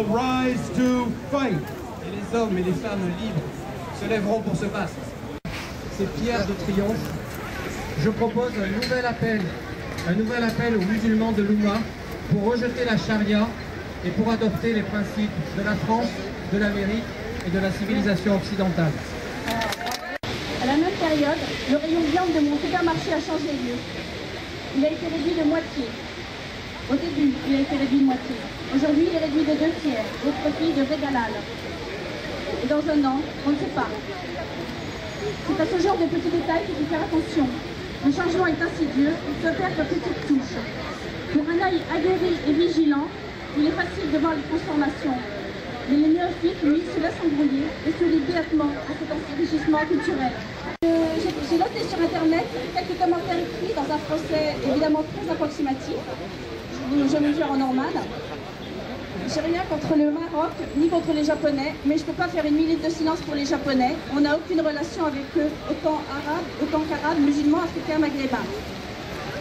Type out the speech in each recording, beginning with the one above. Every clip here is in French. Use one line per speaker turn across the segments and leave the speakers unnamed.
Rise to fight. Et les hommes et les femmes libres se lèveront pour se battre. Ces pierres de triomphe, je propose un nouvel appel aux musulmans de l'Oumma pour rejeter la charia et pour adopter les principes de la France, de l'Amérique et de la civilisation occidentale.
À la même période, le rayon viande de mon supermarché a changé de lieu. Il a été réduit de moitié. Au début, il a été réduit de moitié. Aujourd'hui, il est réduit de 2/3 au profit de Régalal. Et dans un an, on ne sait pas. C'est à ce genre de petits détails qu'il faut faire attention. Le changement est insidieux, il se perd par petites touches. Pour un œil aguerri et vigilant, il est facile de voir les transformations. Mais les néophytes, lui, se laissent embrouiller et se lient bêtement à cet enrichissement culturel. J'ai noté sur Internet quelques commentaires écrits dans un français évidemment très approximatif. Je mesure en normal. J'ai rien contre le Maroc, ni contre les Japonais, mais je ne peux pas faire une minute de silence pour les Japonais. On n'a aucune relation avec eux, autant qu'arabes, musulmans, africains, maghrébins.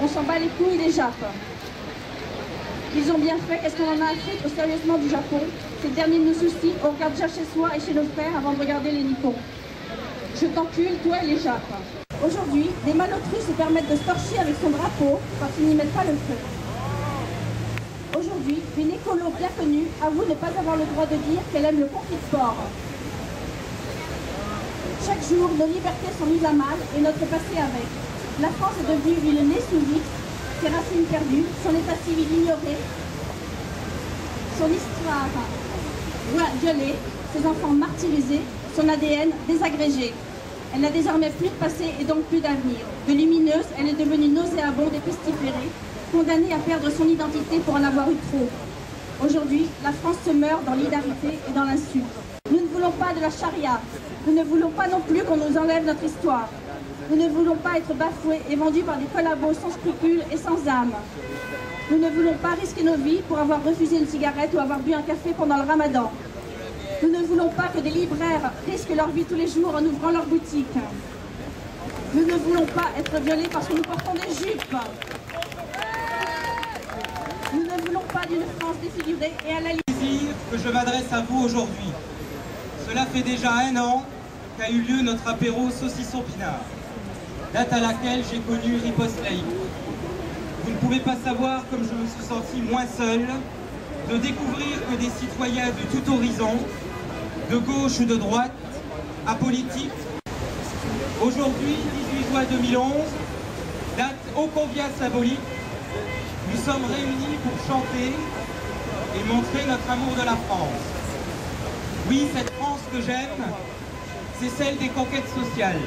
On s'en bat les couilles des Japes. Ils ont bien fait, qu'est-ce qu'on en a à foutre sérieusement du Japon? Ces derniers nous soucient, on regarde déjà chez soi et chez nos frères avant de regarder les Nippons. Je t'encule, toi et les Japes. Aujourd'hui, des malotrus se permettent de se torcher avec son drapeau quand ils n'y mettent pas le feu. Aujourd'hui, une écolo bien connue avoue ne pas avoir le droit de dire qu'elle aime le conflit de porc. Chaque jour, nos libertés sont mises à mal et notre passé avec. La France est devenue une née sous X, ses racines perdues, son état civil ignoré, son histoire violée, ses enfants martyrisés, son ADN désagrégé. Elle n'a désormais plus de passé et donc plus d'avenir. De lumineuse, elle est devenue nauséabonde et pestiférée, condamnée à perdre son identité pour en avoir eu trop. Aujourd'hui, la France se meurt dans l'hilarité et dans l'insulte. Nous ne voulons pas de la charia. Nous ne voulons pas non plus qu'on nous enlève notre histoire. Nous ne voulons pas être bafoués et vendus par des collabos sans scrupules et sans âme. Nous ne voulons pas risquer nos vies pour avoir refusé une cigarette ou avoir bu un café pendant le ramadan. Nous ne voulons pas que des libraires risquent leur vie tous les jours en ouvrant leur boutique. Nous ne voulons pas être violés parce que nous portons des jupes. Nous ne voulons pas d'une France défigurée et à la
plaisir que je m'adresse à vous aujourd'hui. Cela fait déjà 1 an qu'a eu lieu notre apéro saucisson pinard, date à laquelle j'ai connu Riposte Laïque. Vous ne pouvez pas savoir comme je me suis senti moins seul de découvrir que des citoyens de tout horizon, de gauche ou de droite, apolitiques. Aujourd'hui, 18 juin 2011, date ô combien symbolique, nous sommes réunis pour chanter et montrer notre amour de la France. Oui, cette France que j'aime, c'est celle des conquêtes sociales,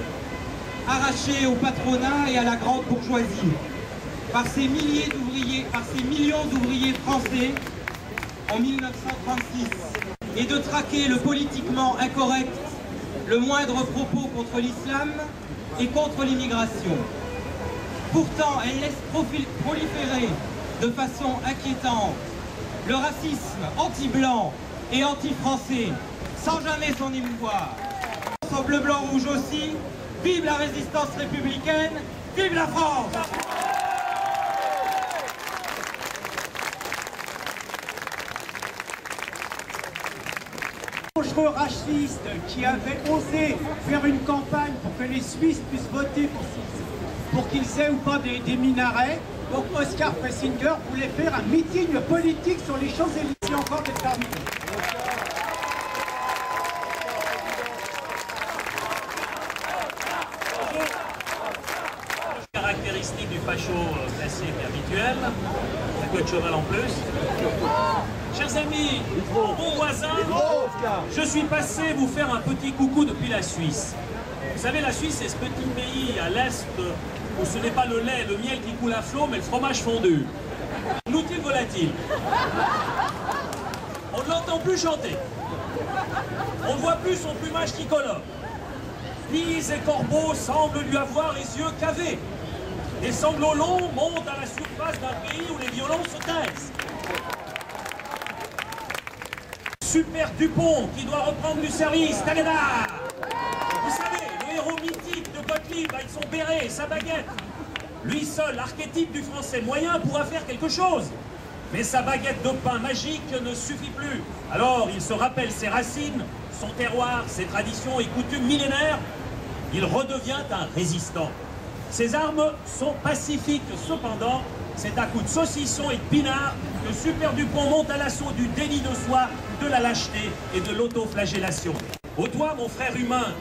arrachée au patronat et à la grande bourgeoisie, par ces milliers d'ouvriers, par ces millions d'ouvriers français en 1936, et de traquer le politiquement incorrect, le moindre propos contre l'islam et contre l'immigration. Pourtant, elle laisse proliférer de façon inquiétante le racisme anti-blanc et anti-français, sans jamais s'en émouvoir. En bleu, blanc, rouge aussi, vive la résistance républicaine, vive la France!
Raciste qui avait osé faire une campagne pour que les Suisses puissent voter pour qu'ils aient ou pas des minarets. Donc Oscar Fressinger voulait faire un meeting politique sur les Champs-Élysées encore d'être terminé.
Caractéristique du facho classique et habituel, la queue de cheval en plus. Chers amis, mon bon voisin, je suis passé vous faire un petit coucou depuis la Suisse. Vous savez, la Suisse, c'est ce petit pays à l'est où ce n'est pas le lait, le miel qui coule à flot, mais le fromage fondu. Nous-t-il volatile? On ne l'entend plus chanter. On ne voit plus son plumage qui colore. Pies et corbeaux semblent lui avoir les yeux cavés. Les sanglots longs montent à la surface d'un pays où les violons se taisent. Super Dupont qui doit reprendre du service, Tagada. Vous savez, le héros mythique de Gottlieb avec son béret et sa baguette. Lui seul, archétype du français moyen, pourra faire quelque chose. Mais sa baguette de pain magique ne suffit plus. Alors il se rappelle ses racines, son terroir, ses traditions et coutumes millénaires. Il redevient un résistant. Ses armes sont pacifiques, cependant, c'est à coups de saucisson et de pinard que Super Dupont monte à l'assaut du déni de soi, de la lâcheté et de l'autoflagellation. Ô toi, mon frère humain,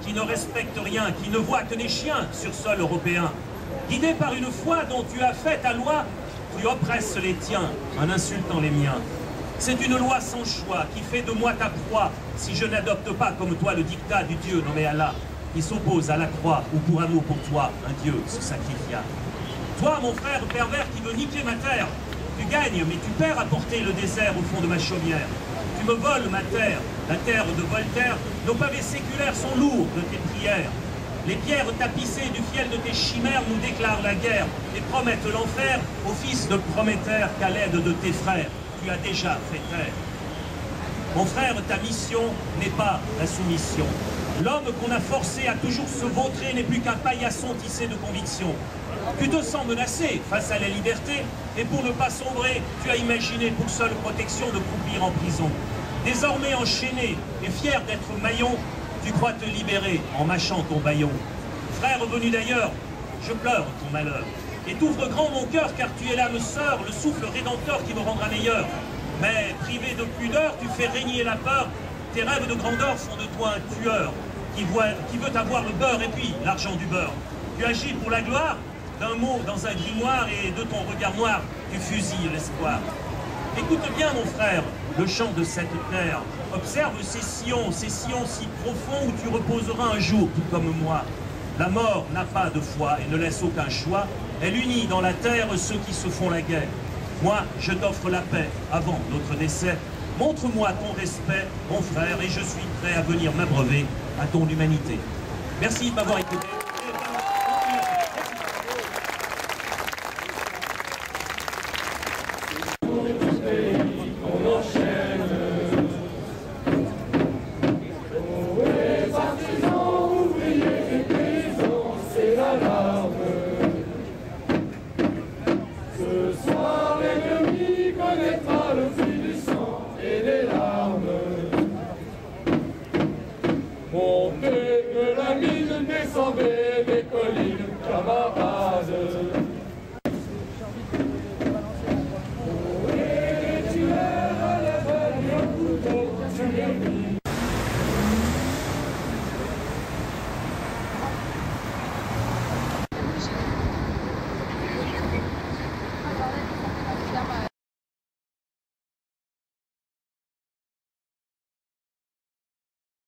qui ne respecte rien, qui ne voit que des chiens sur sol européen, guidé par une foi dont tu as fait ta loi, tu oppresses les tiens en insultant les miens. C'est une loi sans choix qui fait de moi ta proie si je n'adopte pas comme toi le dictat du Dieu nommé Allah, qui s'oppose à la croix où pour amour pour toi, un Dieu se sacrifia. Toi, mon frère pervers qui veut niquer ma terre, tu gagnes, mais tu perds à porter le désert au fond de ma chaumière. Tu me voles ma terre, la terre de Voltaire. Nos pavés séculaires sont lourds de tes prières. Les pierres tapissées du fiel de tes chimères nous déclarent la guerre et promettent l'enfer au fils de Prométhée qu'à l'aide de tes frères, tu as déjà fait taire. Mon frère, ta mission n'est pas la soumission. L'homme qu'on a forcé à toujours se vautrer n'est plus qu'un paillasson tissé de conviction. Tu te sens menacé face à la liberté et pour ne pas sombrer, tu as imaginé pour seule protection de croupir en prison. Désormais enchaîné et fier d'être maillon, tu crois te libérer en mâchant ton bâillon. Frère venu d'ailleurs, je pleure ton malheur et t'ouvre grand mon cœur car tu es l'âme sœur, le souffle rédempteur qui me rendra meilleur. Mais privé de pudeur, tu fais régner la peur. Tes rêves de grandeur font de toi un tueur qui veut avoir le beurre et puis l'argent du beurre. Tu agis pour la gloire d'un mot dans un grimoire et de ton regard noir, tu fusilles l'espoir. Écoute bien mon frère, le chant de cette terre. Observe ces sillons si profonds où tu reposeras un jour, tout comme moi. La mort n'a pas de foi et ne laisse aucun choix. Elle unit dans la terre ceux qui se font la guerre. Moi, je t'offre la paix avant notre décès. Montre-moi ton respect, mon frère, et je suis prêt à venir m'abreuver à ton humanité. Merci de m'avoir écouté.